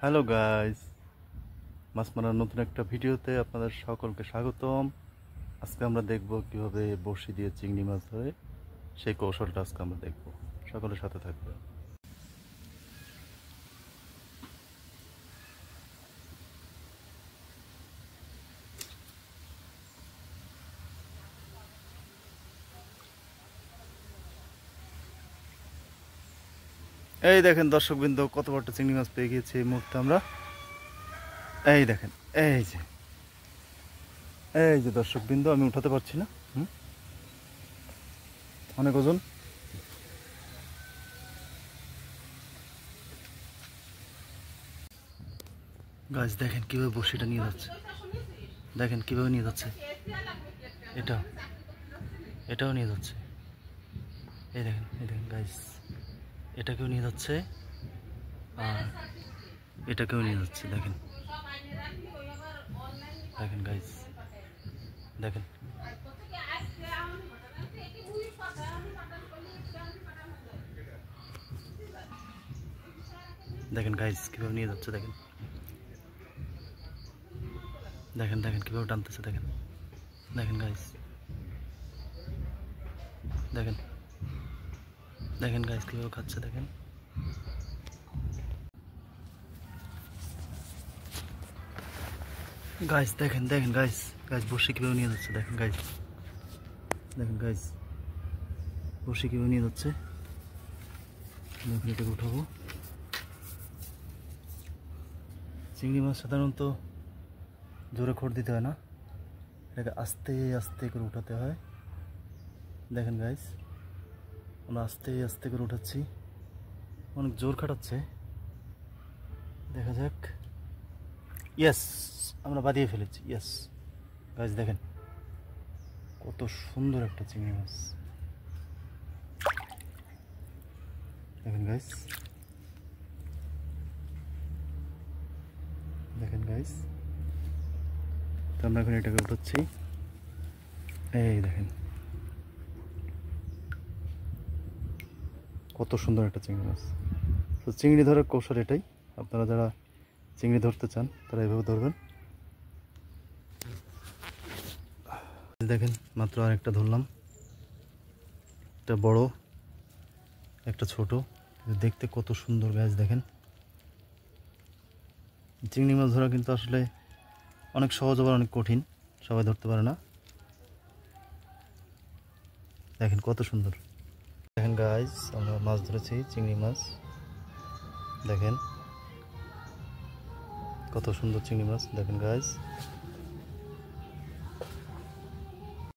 Hello guys, মাছ মারার নতুন একটা ভিডিওতে আপনাদের সকলকে স্বাগতম। আজকে আমরা দেখব কিভাবে বড়শি দিয়ে চিংড়ি মাছ ধরে, সেই কৌশলটা আজকে আমরা দেখব। সকলের সাথে থাকবে। এই দেখেন দর্শকবৃন্দ, কত বড় একটা চিংড়ি মাছ পেয়ে গিয়েছি এই মুহূর্তে আমরা। এই দেখেন, এই যে দর্শকবৃন্দ, আমি উঠাতে পারছি না, অনেক ওজন। গাছ দেখেন কিভাবে বড়শিটা নিয়ে যাচ্ছে, দেখেন কিভাবে নিয়ে যাচ্ছে, এটাও নিয়ে যাচ্ছে। এই দেখেন গাইস, এটাকেও নিয়ে যাচ্ছে আর এটাকেও নিয়ে যাচ্ছে। দেখেন দেখেন গাইস, দেখেন দেখেন গাইস কিভাবে নিয়ে যাচ্ছে। দেখেন দেখেন দেখেন কিভাবে টানতেছে। দেখেন দেখেন গাইস, দেখেন দেখেন গাইস কিভাবে খাচ্ছে। দেখেন গাইস, দেখেন দেখেন গাইস, বড়শি কিভাবে নিয়ে যাচ্ছে। দেখেন গাইস বড়শি কিভাবে নিয়ে যাচ্ছে। দেখুন, এটাকে উঠাবো। চিংড়ি মাছ সাধারণত জোরে খড় দিতে হয় না, এটাকে আস্তে আস্তে করে উঠাতে হয়। দেখেন গাইস, আমরা আস্তে আস্তে করে উঠাচ্ছি। অনেক জোর খাটাচ্ছে, দেখা যাক। ইয়েস, আমরা বাদিয়ে ফেলেছি। ইয়েস গাইস, দেখেন কত সুন্দর একটা চিংড়ি মাছ। দেখেন গাইস, তো আমরা এখন এটাকে উঠাচ্ছি। এই দেখেন কত সুন্দর একটা চিংড়ি মাছ। তো চিংড়ি ধরার কৌশল এটাই। আপনারা যারা চিংড়ি ধরতে চান তারা এইভাবে ধরবেন। দেখেন, মাত্র আরেকটা ধরলাম, একটা বড় একটা ছোট। দেখতে কত সুন্দর গাছ। দেখেন, চিংড়ি মাছ ধরা কিন্তু আসলে অনেক সহজ, আবার অনেক কঠিন, সবাই ধরতে পারে না। দেখেন কত সুন্দর। দেখেন গাইস, আমরা মাছ ধরেছি, চিংড়ি মাছ। দেখেন কত সুন্দর চিংড়ি মাছ। দেখেন গাইস।